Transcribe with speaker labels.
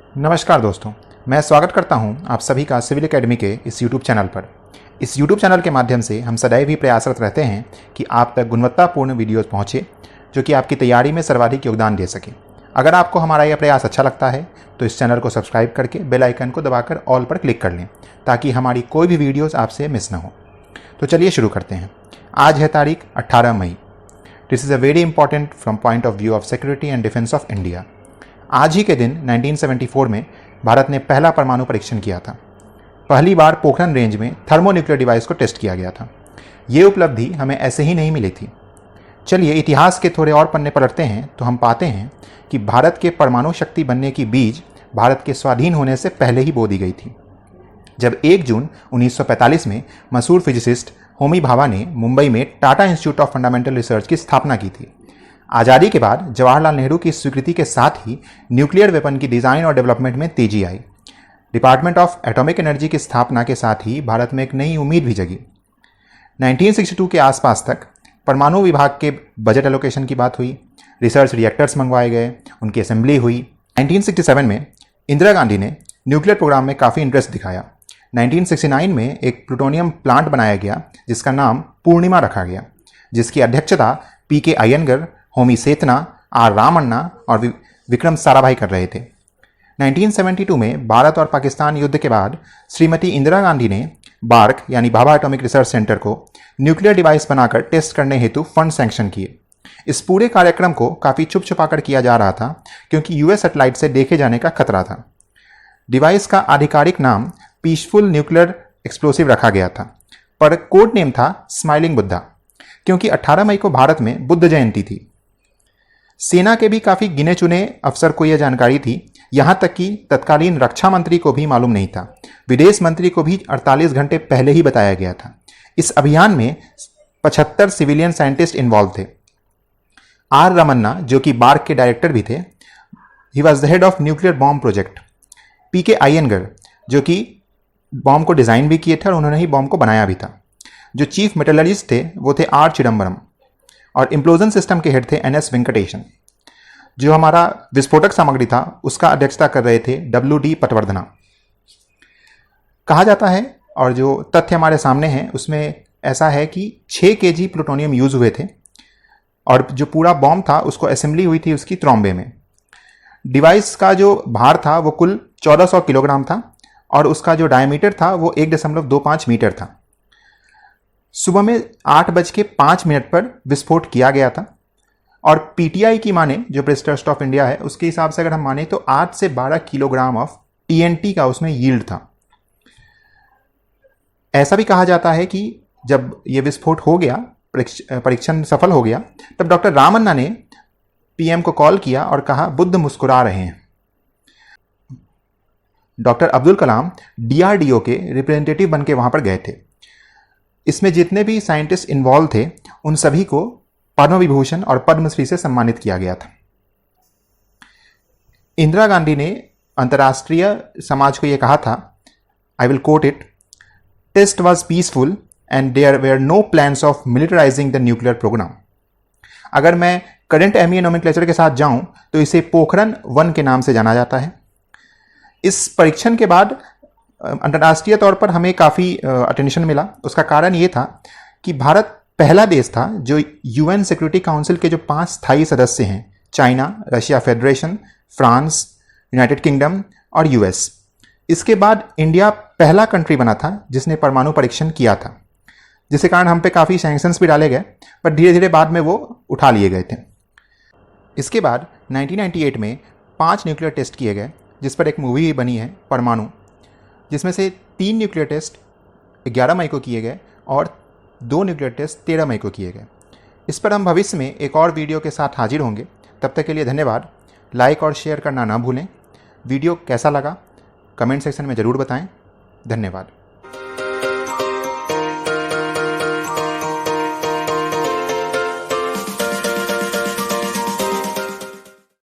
Speaker 1: नमस्कार दोस्तों, मैं स्वागत करता हूं आप सभी का सिविल एकेडमी के इस YouTube चैनल पर। इस YouTube चैनल के माध्यम से हम सदैव ही प्रयासरत रहते हैं कि आप तक गुणवत्तापूर्ण वीडियोस पहुंचे जो कि आपकी तैयारी में सर्वाधिक योगदान दे सके। अगर आपको हमारा यह प्रयास अच्छा लगता है तो इस चैनल को सब्सक्राइब करके बेल आइकन को दबाकर ऑल पर क्लिक कर लें ताकि हमारी कोई भी वीडियोज़ आपसे मिस ना हो। तो चलिए शुरू करते हैं। आज है तारीख 18 मई। This is a very important from point of view of security and defence of India. आज ही के दिन 1974 में भारत ने पहला परमाणु परीक्षण किया था। पहली बार पोखरण रेंज में थर्मोन्यूक्लियर डिवाइस को टेस्ट किया गया था। ये उपलब्धि हमें ऐसे ही नहीं मिली थी। चलिए इतिहास के थोड़े और पन्ने पलटते हैं तो हम पाते हैं कि भारत के परमाणु शक्ति बनने की बीज भारत के स्वाधीन होने से पहले ही बो दी गई थी। जब 1 जून 1945 में मशहूर फिजिसिस्ट होमी भाभा ने मुंबई में Tata institute of fundamental research की स्थापना की थी। आज़ादी के बाद जवाहरलाल नेहरू की स्वीकृति के साथ ही न्यूक्लियर वेपन की डिज़ाइन और डेवलपमेंट में तेजी आई। डिपार्टमेंट ऑफ एटॉमिक एनर्जी की स्थापना के साथ ही भारत में एक नई उम्मीद भी जगी। 1962 के आसपास तक परमाणु विभाग के बजट एलोकेशन की बात हुई, रिसर्च रिएक्टर्स मंगवाए गए, उनकी असेंबली हुई। 1967 में इंदिरा गांधी ने न्यूक्लियर प्रोग्राम में काफ़ी इंटरेस्ट दिखाया। 1969 में एक प्लूटोनियम प्लांट बनाया गया जिसका नाम पूर्णिमा रखा गया, जिसकी अध्यक्षता पीके अय्यंगार, होमी सेतना, आर रामन्ना और विक्रम साराभाई कर रहे थे। 1972 में भारत और पाकिस्तान युद्ध के बाद श्रीमती इंदिरा गांधी ने बार्क यानी भाभा एटॉमिक रिसर्च सेंटर को न्यूक्लियर डिवाइस बनाकर टेस्ट करने हेतु फंड सैंक्शन किए। इस पूरे कार्यक्रम को काफ़ी छुप छुपाकर किया जा रहा था क्योंकि यूएस सैटेलाइट से देखे जाने का खतरा था। डिवाइस का आधिकारिक नाम पीसफुल न्यूक्लियर एक्सप्लोसिव रखा गया था, पर कोड नेम था स्माइलिंग बुद्धा, क्योंकि 18 मई को भारत में बुद्ध जयंती थी। सेना के भी काफ़ी गिने चुने अफसर को यह जानकारी थी, यहाँ तक कि तत्कालीन रक्षा मंत्री को भी मालूम नहीं था। विदेश मंत्री को भी 48 घंटे पहले ही बताया गया था। इस अभियान में 75 सिविलियन साइंटिस्ट इन्वॉल्व थे। आर रमन्ना, जो कि बार्क के डायरेक्टर भी थे, he was the head of nuclear bomb project. PK Iyengar, जो कि बॉम्ब को डिज़ाइन भी किए थे और उन्होंने ही बॉम्ब को बनाया भी था। जो चीफ मेटलर्जिस्ट थे वो थे आर चिदम्बरम, और इम्प्लोजन सिस्टम के हेड थे एनएस वेंकटेशन। जो हमारा विस्फोटक सामग्री था उसका अध्यक्षता कर रहे थे WD पटवर्धना। कहा जाता है, और जो तथ्य हमारे सामने हैं उसमें ऐसा है कि 6 kg प्लूटोनियम यूज हुए थे, और जो पूरा बॉम्ब था उसको असेंबली हुई थी उसकी त्रॉम्बे में। डिवाइस का जो भार था वो कुल 1400 किलोग्राम था, और उसका जो डायमीटर था वो 1.25 मीटर था। सुबह में 8:05 पर विस्फोट किया गया था, और पीटीआई की माने, जो प्रेस ट्रस्ट ऑफ इंडिया है, उसके हिसाब से अगर हम माने तो 8 से 12 किलोग्राम ऑफ टीएनटी का उसमें यील्ड था। ऐसा भी कहा जाता है कि जब यह विस्फोट हो गया, परीक्षण सफल हो गया, तब डॉक्टर रामन्ना ने पीएम को कॉल किया और कहा बुद्ध मुस्कुरा रहे हैं। डॉक्टर अब्दुल कलाम डीआरडीओ के रिप्रेजेंटेटिव बन के वहां पर गए थे। इसमें जितने भी साइंटिस्ट इन्वॉल्व थे उन सभी को पद्म विभूषण और पद्मश्री से सम्मानित किया गया था। इंदिरा गांधी ने अंतर्राष्ट्रीय समाज को यह कहा था, I will quote it, test was peaceful and there were no plans of militarising the nuclear programme. अगर मैं करंट एमईए नोमेनक्लेचर के साथ जाऊं तो इसे पोखरण 1 के नाम से जाना जाता है। इस परीक्षण के बाद अंतर्राष्ट्रीय तौर पर हमें काफ़ी अटेंशन मिला। उसका कारण ये था कि भारत पहला देश था जो यूएन सिक्योरिटी काउंसिल के जो 5 स्थायी सदस्य हैं, China, Russia federation, France, United kingdom और यूएस, इसके बाद इंडिया पहला कंट्री बना था जिसने परमाणु परीक्षण किया था, जिसके कारण हम पे काफ़ी सैंक्शंस भी डाले गए, पर धीरे धीरे बाद में वो उठा लिए गए थे। इसके बाद 1998 में 5 न्यूक्लियर टेस्ट किए गए, जिस पर एक मूवी भी बनी है परमाणु, जिसमें से 3 न्यूक्लियर टेस्ट 11 मई को किए गए और 2 न्यूक्लियर टेस्ट 13 मई को किए गए। इस पर हम भविष्य में एक और वीडियो के साथ हाजिर होंगे। तब तक के लिए धन्यवाद। लाइक और शेयर करना ना भूलें। वीडियो कैसा लगा कमेंट सेक्शन में ज़रूर बताएं। धन्यवाद।